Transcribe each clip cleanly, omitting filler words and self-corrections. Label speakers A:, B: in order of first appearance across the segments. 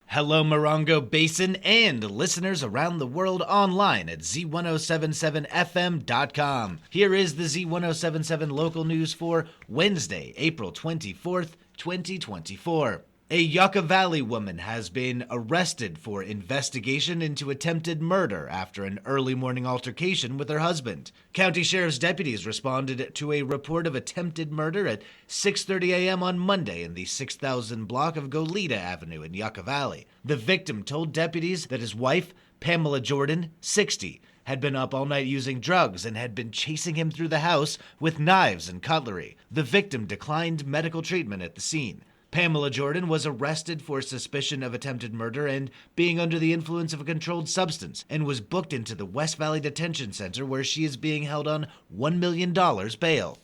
A: Hello, Morongo Basin and listeners around the world online at Z107.7 FM.com. Here is the Z107.7 Local News for Wednesday, April 24th, 2024. A Yucca Valley woman has been arrested for investigation into attempted murder after an early morning altercation with her husband. County Sheriff's deputies responded to a report of attempted murder at 6:30 a.m. on Monday in the 6000 block of Goleta Avenue in Yucca Valley. The victim told deputies that his wife, Pamela Jordan, 60, had been up all night using drugs and had been chasing him through the house with knives and cutlery. The victim declined medical treatment at the scene. Pamela Jordan was arrested for suspicion of attempted murder and being under the influence of a controlled substance and was booked into the West Valley Detention Center where she is being held on $1 million bail.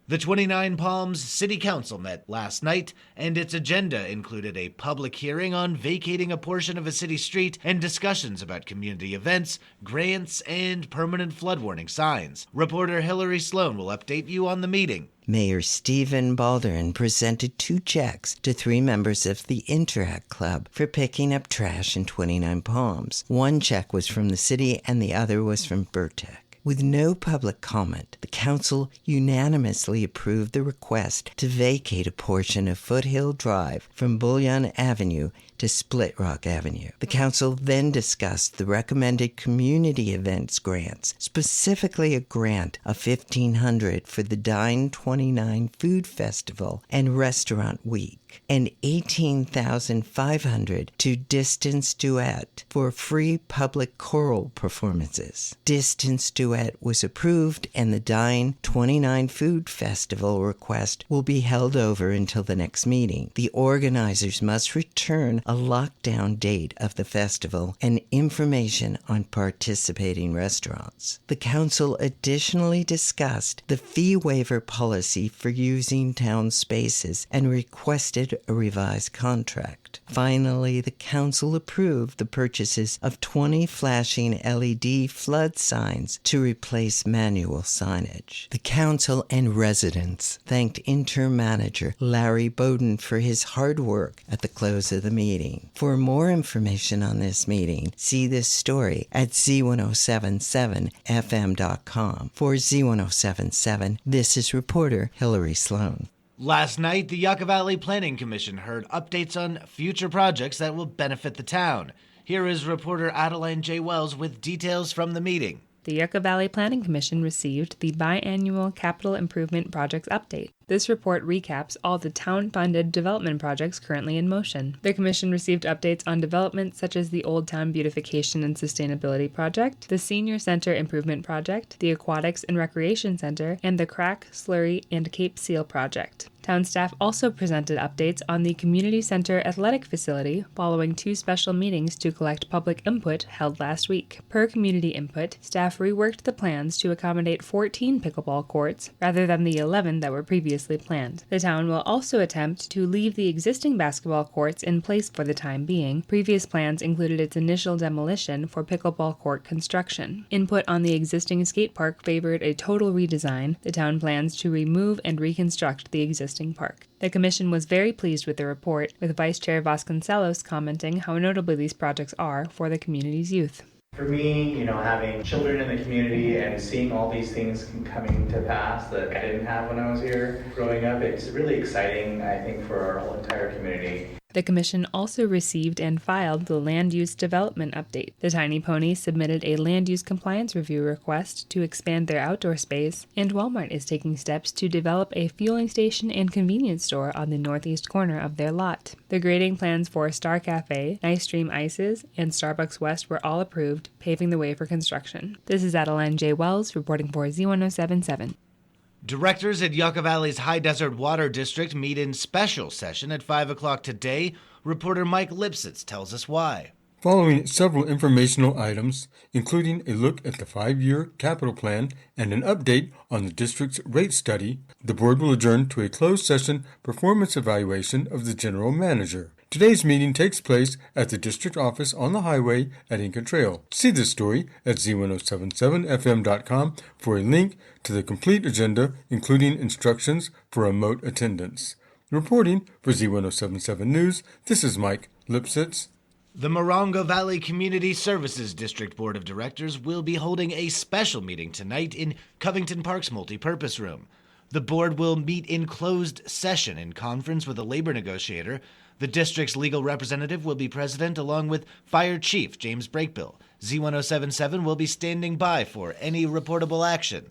A: The Twentynine Palms City Council met last night, and its agenda included a public hearing on vacating a portion of a city street and discussions about community events, grants, and permanent flood warning signs. Reporter Hillary Sloan will update you on the meeting.
B: Mayor Stephen Baldwin presented 2 checks to 3 members of the Interact Club for picking up trash in Twentynine Palms. One check was from the city and the other was from Burtech. With no public comment, the council unanimously approved the request to vacate a portion of Foothill Drive from Bullion Avenue to Split Rock Avenue. The council then discussed the recommended community events grants, specifically a grant of $1,500 for the Dine 29 Food Festival and Restaurant Week, and $18,500 to Distance Duet for free public choral performances. Distance Duet was approved, and the Dine 29 Food Festival request will be held over until the next meeting. The organizers must return a lockdown date of the festival and information on participating restaurants. The council additionally discussed the fee waiver policy for using town spaces and requested a revised contract. Finally, the council approved the purchases of 20 flashing LED flood signs to replace manual signage. The council and residents thanked interim manager Larry Bowden for his hard work at the close of the meeting. For more information on this meeting, see this story at Z107.7 FM.com. For Z107.7, this is reporter Hillary Sloan.
A: Last night, the Yucca Valley Planning Commission heard updates on future projects that will benefit the town. Here is reporter Adeline J. Wells with details from the meeting.
C: The Yucca Valley Planning Commission received the biannual Capital Improvement Projects Update. This report recaps all the town-funded development projects currently in motion. The Commission received updates on developments such as the Old Town Beautification and Sustainability Project, the Senior Center Improvement Project, the Aquatics and Recreation Center, and the Crack, Slurry, and Cape Seal Project. Town staff also presented updates on the Community Center Athletic Facility following 2 special meetings to collect public input held last week. Per community input, staff reworked the plans to accommodate 14 pickleball courts rather than the 11 that were previously planned. The town will also attempt to leave the existing basketball courts in place for the time being. Previous plans included its initial demolition for pickleball court construction. Input on the existing skate park favored a total redesign. The town plans to remove and reconstruct the existing park. The commission was very pleased with the report, with Vice Chair Vasconcelos commenting how notable these projects are for the community's youth.
D: For me, having children in the community and seeing all these things coming to pass that I didn't have when I was here growing up, it's really exciting, I think, for our whole entire community.
C: The Commission also received and filed the Land Use Development Update. The Tiny Pony submitted a Land Use Compliance Review request to expand their outdoor space, and Walmart is taking steps to develop a fueling station and convenience store on the northeast corner of their lot. The grading plans for Star Cafe, Nice Dream Ices, and Starbucks West were all approved, paving the way for construction. This is Adeline J. Wells reporting for Z107.7.
A: Directors at Yucca Valley's High Desert Water District meet in special session at 5 o'clock today. Reporter Mike Lipsitz tells us why.
E: Following several informational items, including a look at the 5-year capital plan and an update on the district's rate study, the board will adjourn to a closed session performance evaluation of the general manager. Today's meeting takes place at the district office on the highway at Inca Trail. See this story at Z107.7 FM.com for a link to the complete agenda, including instructions for remote attendance. Reporting for Z107.7 News, this is Mike Lipsitz.
A: The Morongo Valley Community Services District Board of Directors will be holding a special meeting tonight in Covington Park's multipurpose room. The board will meet in closed session in conference with a labor negotiator. The district's legal representative will be president along with Fire Chief James Brakebill. Z107.7 will be standing by for any reportable action.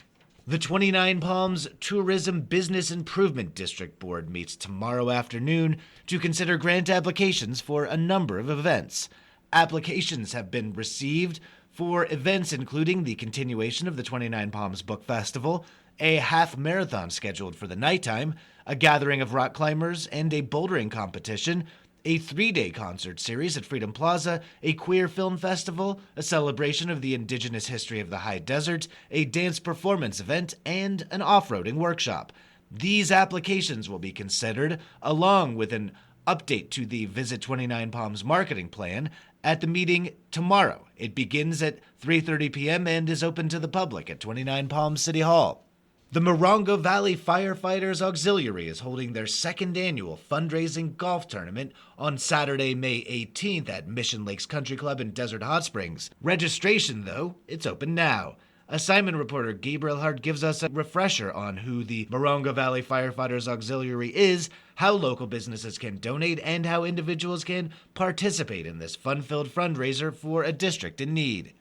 A: The Twentynine Palms Tourism Business Improvement District Board meets tomorrow afternoon to consider grant applications for a number of events. Applications have been received for events including the continuation of the Twentynine Palms Book Festival, a half marathon scheduled for the nighttime, a gathering of rock climbers, and a bouldering competition, a 3-day concert series at Freedom Plaza, a queer film festival, a celebration of the indigenous history of the high desert, a dance performance event, and an off-roading workshop. These applications will be considered, along with an update to the Visit Twentynine Palms marketing plan, at the meeting tomorrow. It begins at 3:30 p.m. and is open to the public at Twentynine Palms City Hall. The Morongo Valley Firefighters Auxiliary is holding their second annual fundraising golf tournament on Saturday, May 18th at Mission Lakes Country Club in Desert Hot Springs. Registration, though, it's open now. Assignment reporter Gabriel Hart gives us a refresher on who the Morongo Valley Firefighters Auxiliary is, how local businesses can donate, and how individuals can participate in this fun-filled fundraiser for a district in need.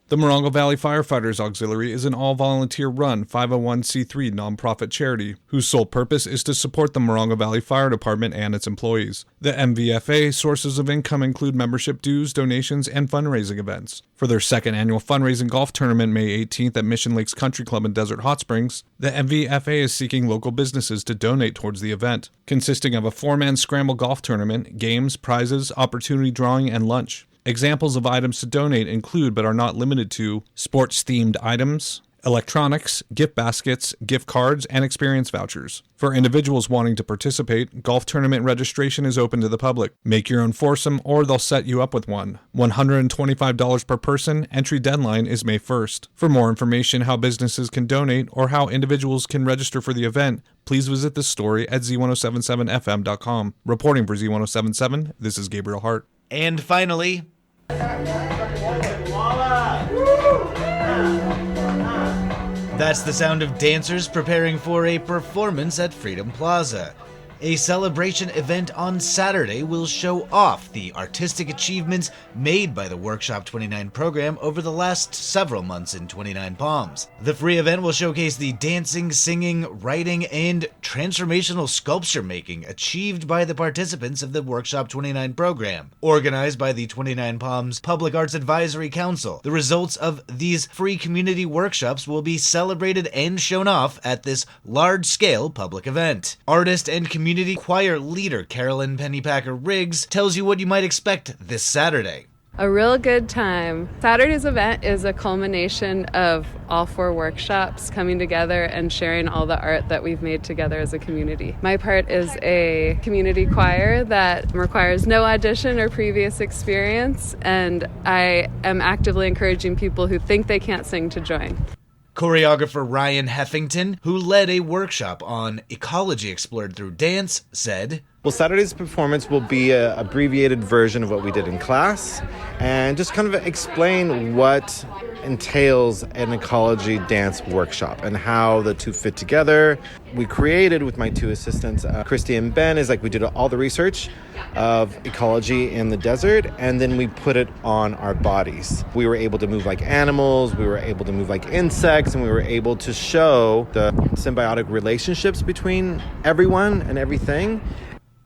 F: The Morongo Valley Firefighters Auxiliary is an all-volunteer-run 501c3 nonprofit charity whose sole purpose is to support the Morongo Valley Fire Department and its employees. The MVFA sources of income include membership dues, donations, and fundraising events. For their second annual fundraising golf tournament May 18th at Mission Lakes Country Club in Desert Hot Springs, the MVFA is seeking local businesses to donate towards the event, consisting of a 4-man scramble golf tournament, games, prizes, opportunity drawing, and lunch. Examples of items to donate include, but are not limited to, sports-themed items, electronics, gift baskets, gift cards, and experience vouchers. For individuals wanting to participate, golf tournament registration is open to the public. Make your own foursome, or they'll set you up with one. $125 per person. Entry deadline is May 1st. For more information how businesses can donate or how individuals can register for the event, please visit this story at Z107.7fm.com. Reporting for Z107.7, this is Gabriel Hart.
A: And finally, that's the sound of dancers preparing for a performance at Freedom Plaza. A celebration event on Saturday will show off the artistic achievements made by the Workshop 29 program over the last several months in Twentynine Palms. The free event will showcase the dancing, singing, writing, and transformational sculpture making achieved by the participants of the Workshop 29 program. Organized by the Twentynine Palms Public Arts Advisory Council, the results of these free community workshops will be celebrated and shown off at this large-scale public event. Artist and community choir leader Carolyn Pennypacker Riggs tells you what you might expect this Saturday.
G: A real good time. Saturday's event is a culmination of all 4 workshops coming together and sharing all the art that we've made together as a community. My part is a community choir that requires no audition or previous experience, and I am actively encouraging people who think they can't sing to join.
A: Choreographer Ryan Heffington, who led a workshop on ecology explored through dance, said,
H: Well, Saturday's performance will be an abbreviated version of what we did in class and just kind of explain what entails an ecology dance workshop and how the two fit together. We created with my 2 assistants, Christy and Ben, we did all the research of ecology in the desert, and then we put it on our bodies. We were able to move like animals, we were able to move like insects, and we were able to show the symbiotic relationships between everyone and everything.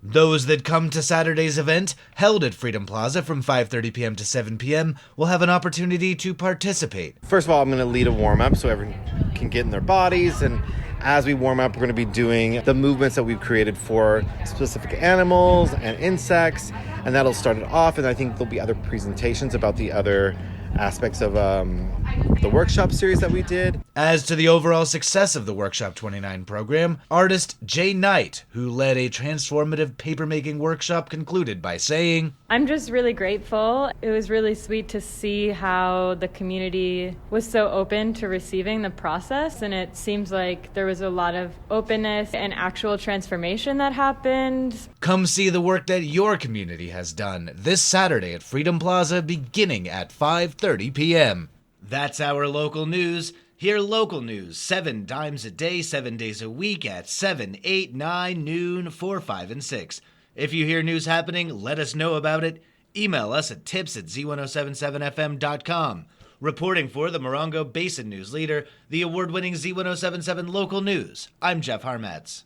A: Those that come to Saturday's event, held at Freedom Plaza from 5:30 p.m. to 7 p.m., will have an opportunity to participate.
H: First of all, I'm going to lead a warm-up so everyone can get in their bodies, and as we warm up, we're going to be doing the movements that we've created for specific animals and insects, and that'll start it off, and I think there'll be other presentations about the other aspects of the workshop series that we did.
A: As to the overall success of the Workshop 29 program, artist Jay Knight, who led a transformative papermaking workshop, concluded by saying,
I: I'm just really grateful. It was really sweet to see how the community was so open to receiving the process, and it seems like there was a lot of openness and actual transformation that happened.
A: Come see the work that your community has done this Saturday at Freedom Plaza beginning at 5:30 p.m. That's our local news. Hear local news 7 times a day, 7 days a week at 7, 8, 9, noon, 4, 5, and 6. If you hear news happening, let us know about it. Email us at tips@z1077fm.com. Reporting for the Morongo Basin News Leader, the award-winning Z107.7 Local News, I'm Jeff Harmatz.